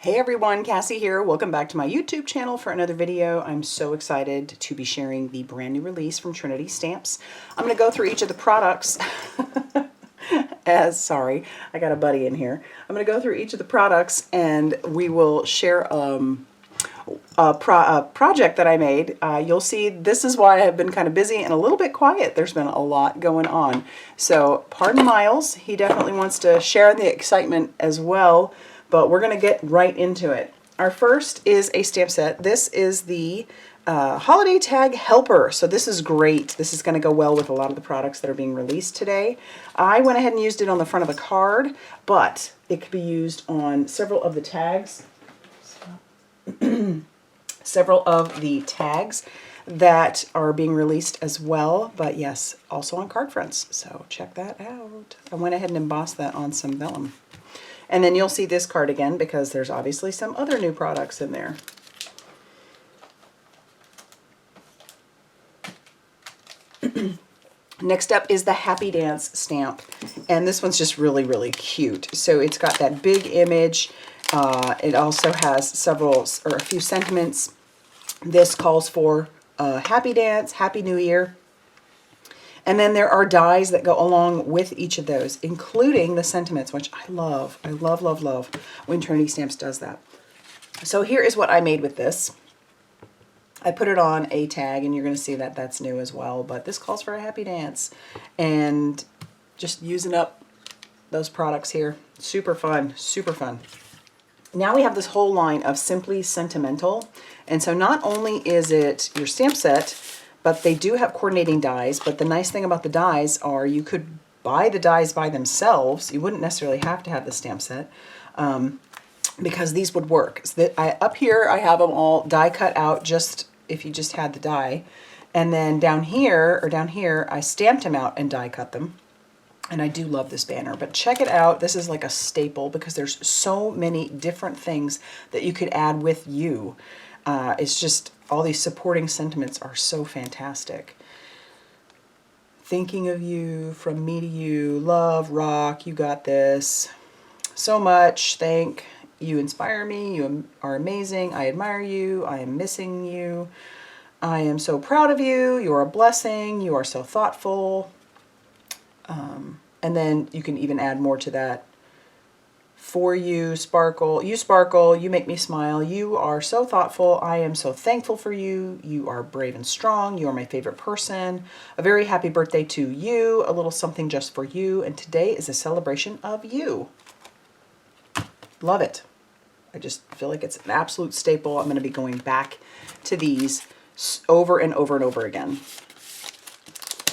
Hey everyone, Cassie here. Welcome back to my YouTube channel for another video. I'm so excited to be sharing the brand new release from Trinity Stamps. I'm going to go through each of the products sorry, I got a buddy in here. I'm going to go through each of the products and we will share a project that I made. You'll see this is why I've been kind of busy and a little bit quiet. There's been a lot going on. So pardon Miles, he definitely wants to share the excitement as well. But we're going to get right into it. Our first is a stamp set. This is the Holiday Tag Helper. So this is great. This is going to go well with a lot of the products that are being released today. I went ahead and used it on the front of a card, but it could be used on several of the tags. Several of the tags that are being released as well. But yes, also on card fronts. So check that out. I went ahead and embossed that on some vellum. And then you'll see this card again because there's obviously some other new products in there. Next up is the Happy Dance stamp. And this one's just really, really cute. So it's got that big image. It also has a few sentiments. This calls for Happy Dance, Happy New Year. And then there are dies that go along with each of those, including the sentiments, which I love. I love, love, love when Trinity Stamps does that. So here is what I made with this. I put it on a tag, and you're going to see that that's new as well. But this calls for a happy dance. And just using up those products here. Super fun, super fun. Now we have this whole line of Simply Sentimental. And so not only is it your stamp set, but they do have coordinating dies. But the nice thing about the dies are you could buy the dies by themselves. You wouldn't necessarily have to have the stamp set because these would work. So up here, I have them all die cut out just if you just had the die. And then down here, I stamped them out and die cut them. And I do love this banner, but check it out. This is like a staple because there's so many different things that you could add with you. It's just all these supporting sentiments are so fantastic. Thinking of you, from me to you, love, rock, you got this. So much, thank, you inspire me, you are amazing, I admire you, I am missing you, I am so proud of you, you are a blessing, you are so thoughtful. And then you can even add more to that. For you, sparkle, you make me smile, you are so thoughtful, I am so thankful for you, you are brave and strong, you are my favorite person, a very happy birthday to you, a little something just for you, and today is a celebration of you. Love it. I just feel like it's an absolute staple. I'm going to be going back to these over and over and over again.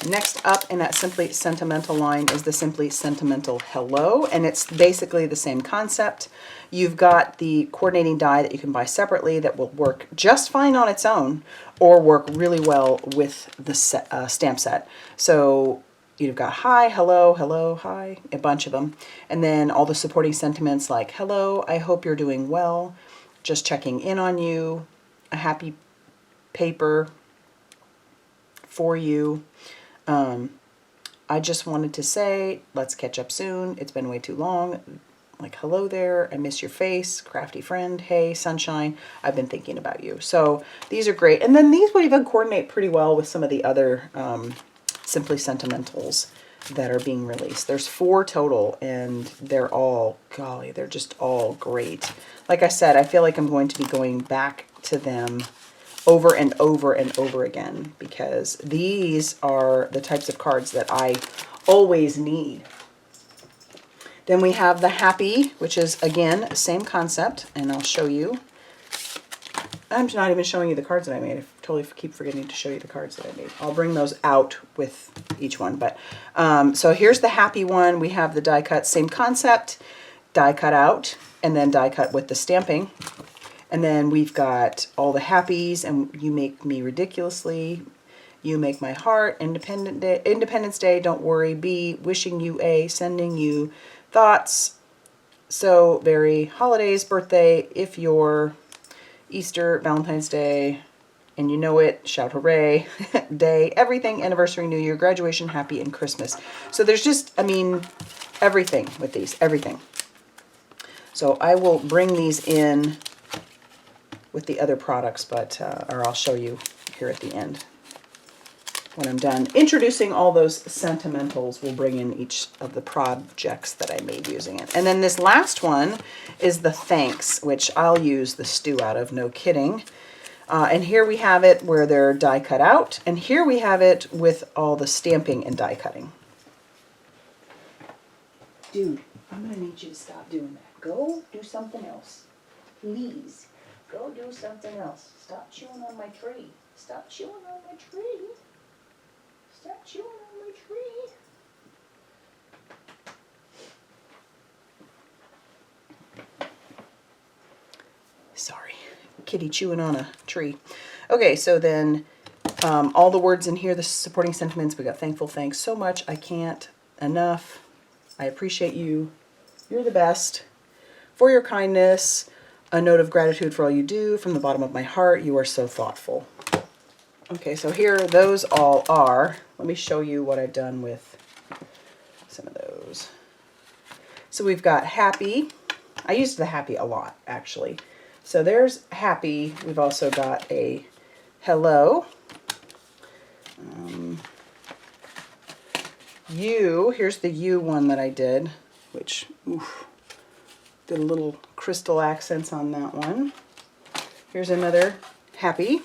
Next up in that Simply Sentimental line is the Simply Sentimental Hello, and it's basically the same concept. You've got the coordinating die that you can buy separately that will work just fine on its own or work really well with the stamp set. So you've got hi, hello, hello, hi, a bunch of them. And then all the supporting sentiments like hello, I hope you're doing well, just checking in on you, a happy paper for you. I just wanted to say, let's catch up soon. It's been way too long. Like, hello there. I miss your face. Crafty friend. Hey, sunshine. I've been thinking about you. So these are great. And then these would even coordinate pretty well with some of the other Simply Sentimentals that are being released. There's 4 total, and they're all, golly, they're just all great. Like I said, I feel like I'm going to be going back to them over and over and over again because these are the types of cards that I always need. Then we have the Happy, which is again same concept, and I'll show you. I'm not even showing you the cards that I made. I totally keep forgetting to show you the cards that I made. I'll bring those out with each one. But so here's the Happy one. We have the die cut, same concept, die cut out, and then die cut with the stamping. And then we've got all the happies, and you make me ridiculously, you make my heart, Independence Day, don't worry, be, wishing you a, sending you thoughts, so very, holidays, birthday, if you're, Easter, Valentine's Day, and you know it, shout hooray, day, everything, anniversary, New Year, graduation, happy, and Christmas. So there's just, I mean, everything with these, everything. So I will bring these in with the other products, but or I'll show you here at the end. When I'm done introducing all those sentimentals, we'll bring in each of the projects that I made using it. And then this last one is the thanks, which I'll use the stew out of, no kidding. And here we have it where they're die cut out, and here we have it with all the stamping and die cutting. Dude, I'm gonna need you to stop doing that. Go do something else. Please, go do something else. Stop chewing on my tree. Stop chewing on my tree. Stop chewing on my tree. Sorry, kitty chewing on a tree. Okay, so then all the words in here, the supporting sentiments, we got thankful, thanks so much, I can't enough, I appreciate you, you're the best, for your kindness, a note of gratitude for all you do, from the bottom of my heart, you are so thoughtful. Okay, so here those all are. Let me show you what I've done with some of those. So we've got happy. I used the happy a lot, actually. So there's happy. We've also got a hello. You, here's the you one that I did, which, oof, did a little crystal accents on that one. Here's another happy.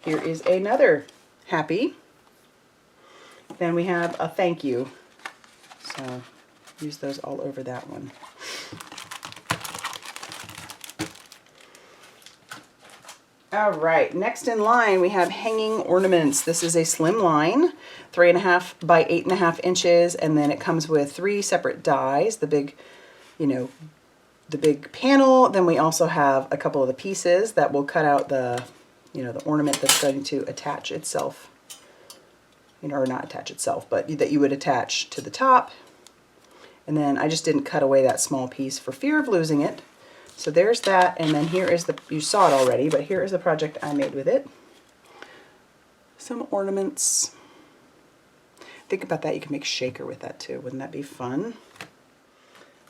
Here is another happy. Then we have a thank you. So use those all over that one. All right, next in line we have hanging ornaments. This is a slim line, 3.5 by 8.5 inches, and then it comes with 3 separate dies, the big, you know, the big panel. Then we also have a couple of the pieces that will cut out the, you know, the ornament that's going to attach itself, you know, or not attach itself, but that you would attach to the top. And then I just didn't cut away that small piece for fear of losing it. So there's that, and then here is the, you saw it already, but here is the project I made with it. Some ornaments. Think about that, you can make shaker with that too. Wouldn't that be fun?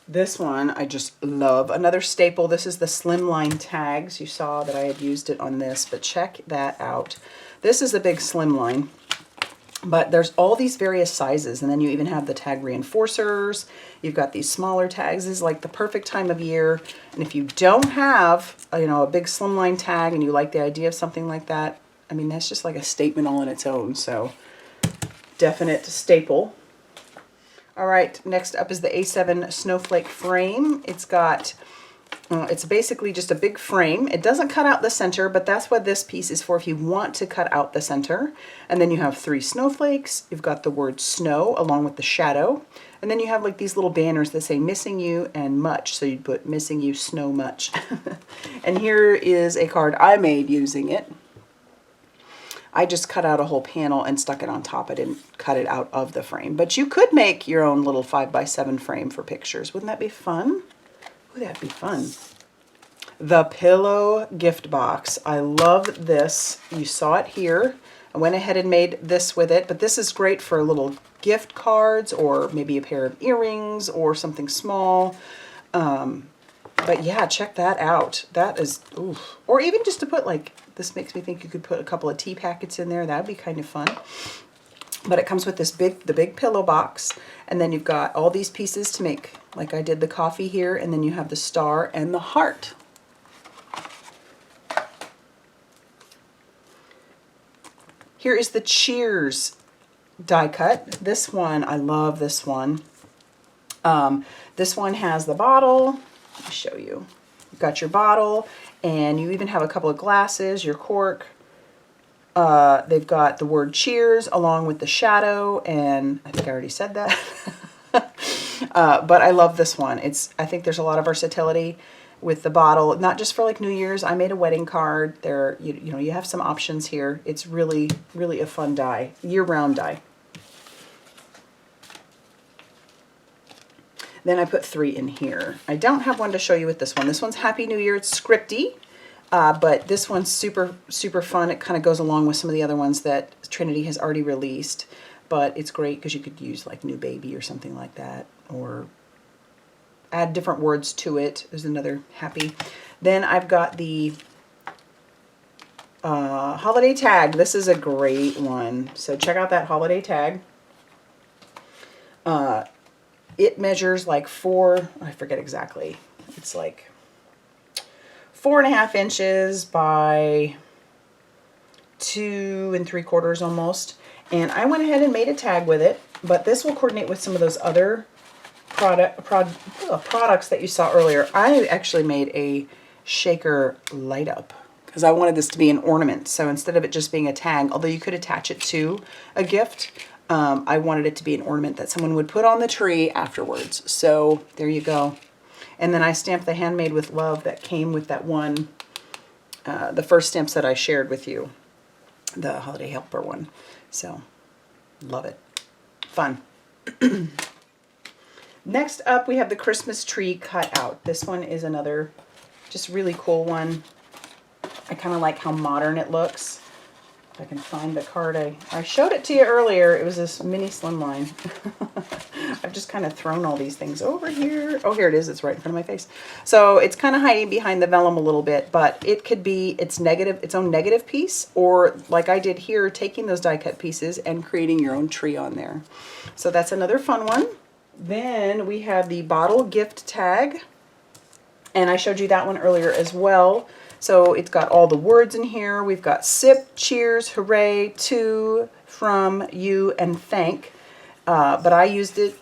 This one I just love. Another staple, this is the slimline tags. You saw that I had used it on this, but check that out. This is a big slimline. But there's all these various sizes, and then you even have the tag reinforcers. You've got these smaller tags. This is like the perfect time of year. And if you don't have, you know, a big slimline tag and you like the idea of something like that, I mean, that's just like a statement all on its own. So definite staple. All right, next up is the A7 snowflake frame. It's got, it's basically just a big frame. It doesn't cut out the center, but that's what this piece is for if you want to cut out the center. And then you have 3 snowflakes. You've got the word snow along with the shadow. And then you have like these little banners that say missing you and much. So you'd put missing you, snow much. And here is a card I made using it. I just cut out a whole panel and stuck it on top. I didn't cut it out of the frame. But you could make your own little 5x7 frame for pictures. Wouldn't that be fun? Ooh, that'd be fun. The pillow gift box. I love this. You saw it here. I went ahead and made this with it, but this is great for little gift cards or maybe a pair of earrings or something small. But yeah, check that out. That is, ooh. Or even just to put like, this makes me think you could put a couple of tea packets in there. That'd be kind of fun. But it comes with this the big pillow box, and then you've got all these pieces to make, like I did the coffee here, and then you have the star and the heart. Here is the cheers die cut. This one, I love this one. This one has the bottle. Let me show you. You've got your bottle, and you even have a couple of glasses, your cork. They've got the word cheers along with the shadow, and I think I already said that. But I love this one. I think there's a lot of versatility with the bottle, not just for like New Year's. I made a wedding card. There, you know, you have some options here. It's really, really a fun die, year-round die. Then I put 3 in here. I don't have one to show you with this one. This one's Happy New Year. It's scripty. But this one's super, super fun. It kind of goes along with some of the other ones that Trinity has already released. But it's great because you could use like New Baby or something like that. Or add different words to it. There's another happy. Then I've got the holiday tag. This is a great one. So check out that holiday tag. It measures like I forget exactly. It's like 4.5 inches by 2 3/4 almost. And I went ahead and made a tag with it, but this will coordinate with some of those other products that you saw earlier. I actually made a shaker light up because I wanted this to be an ornament. So instead of it just being a tag, although you could attach it to a gift, I wanted it to be an ornament that someone would put on the tree afterwards. So there you go. And then I stamped the Handmade with Love that came with that one, the first stamps that I shared with you, the Holiday Helper one. So love it. Fun. Next up, we have the Christmas tree cut out. This one is another just really cool one. I kind of like how modern it looks. If I can find the card, I showed it to you earlier. It was this mini slimline. I've just kind of thrown all these things over here. Oh, here it is. It's right in front of my face. So it's kind of hiding behind the vellum a little bit, but it could be its own negative piece, or like I did here, taking those die cut pieces and creating your own tree on there. So that's another fun one. Then we have the bottle gift tag, and I showed you that one earlier as well. So it's got all the words in here. We've got sip, cheers, hooray, to, from, you, and thank. But I used it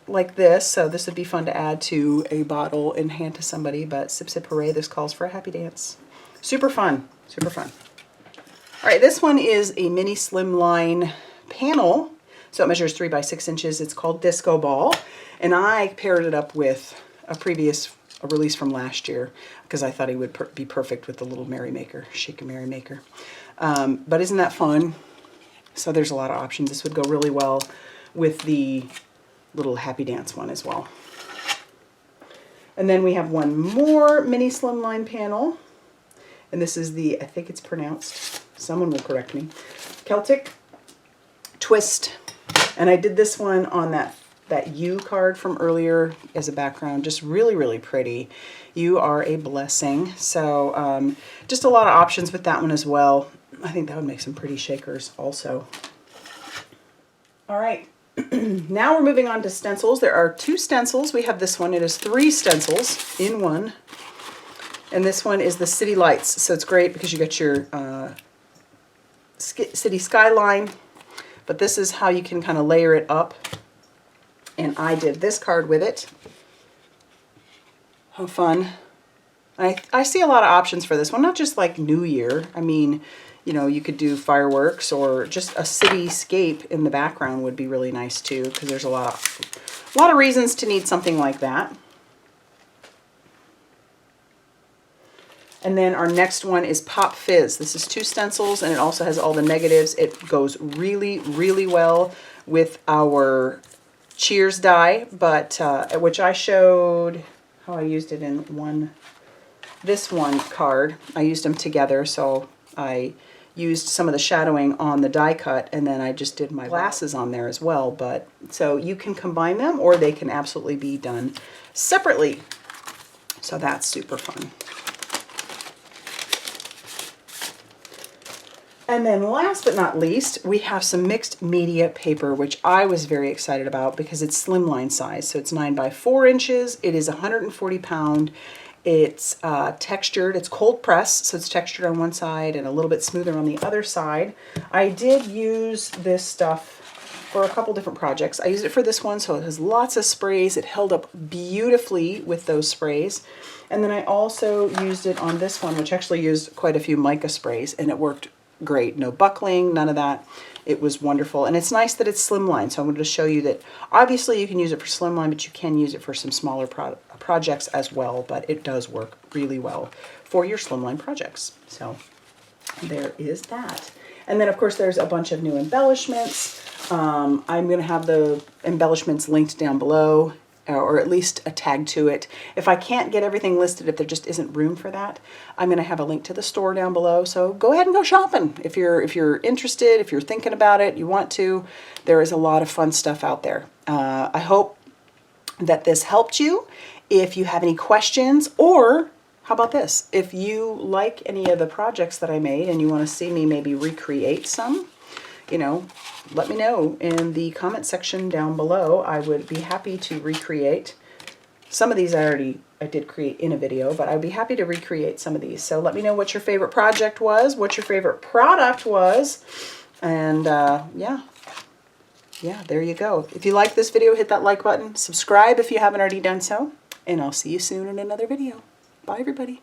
like this, so this would be fun to add to a bottle and hand to somebody. But sip, sip, hooray, this calls for a happy dance. Super fun, super fun. All right, this one is a mini slimline panel. So it measures 3 by 6 inches. It's called Disco Ball. And I paired it up with a release from last year because I thought he would be perfect with the little Merrymaker, Shake a Merrymaker. But isn't that fun? So there's a lot of options. This would go really well with the little Happy Dance one as well. And then we have one more mini slimline panel. And this is I think it's pronounced, someone will correct me, Celtic Twist. And I did this one on that You card from earlier as a background. Just really, really pretty. You are a blessing. So just a lot of options with that one as well. I think that would make some pretty shakers also. All right. Now we're moving on to stencils. There are 2 stencils. We have this one. It is 3 stencils in one. And this one is the City Lights. So it's great because you got your city skyline. But this is how you can kind of layer it up. And I did this card with it. How fun. I see a lot of options for this one, not just like New Year. I mean, you know, you could do fireworks or just a cityscape in the background would be really nice too, because there's a lot of reasons to need something like that. And then our next one is Pop Fizz. This is 2 stencils, and it also has all the negatives. It goes really, really well with our Cheers die, but which I showed how I used it in this one card. I used them together, so I used some of the shadowing on the die cut, and then I just did my glasses on there as well. But so you can combine them, or they can absolutely be done separately. So that's super fun. And then last but not least, we have some mixed media paper, which I was very excited about because it's slimline size. So it's 9 by 4 inches. It is 140 pound. It's textured. It's cold press, so it's textured on one side and a little bit smoother on the other side. I did use this stuff for a couple different projects. I used it for this one, so it has lots of sprays. It held up beautifully with those sprays. And then I also used it on this one, which actually used quite a few mica sprays, and it worked great. No buckling, none of that. It was wonderful. And it's nice that it's slimline. So I wanted to show you that obviously you can use it for slimline, but you can use it for some smaller projects as well. But it does work really well for your slimline projects. So there is that. And then of course there's a bunch of new embellishments. I'm going to have the embellishments linked down below, or at least a tag to it. If I can't get everything listed, if there just isn't room for that, I'm going to have a link to the store down below. So go ahead and go shopping. If you're interested, if you're thinking about it, you want to, there is a lot of fun stuff out there. I hope that this helped you. If you have any questions, or how about this? If you like any of the projects that I made and you want to see me maybe recreate some, you know, let me know in the comment section down below. I would be happy to recreate. Some of these I did create in a video, but I'd be happy to recreate some of these. So let me know what your favorite project was, what your favorite product was, and yeah, there you go. If you like this video, hit that like button, subscribe if you haven't already done so, and I'll see you soon in another video. Bye, everybody.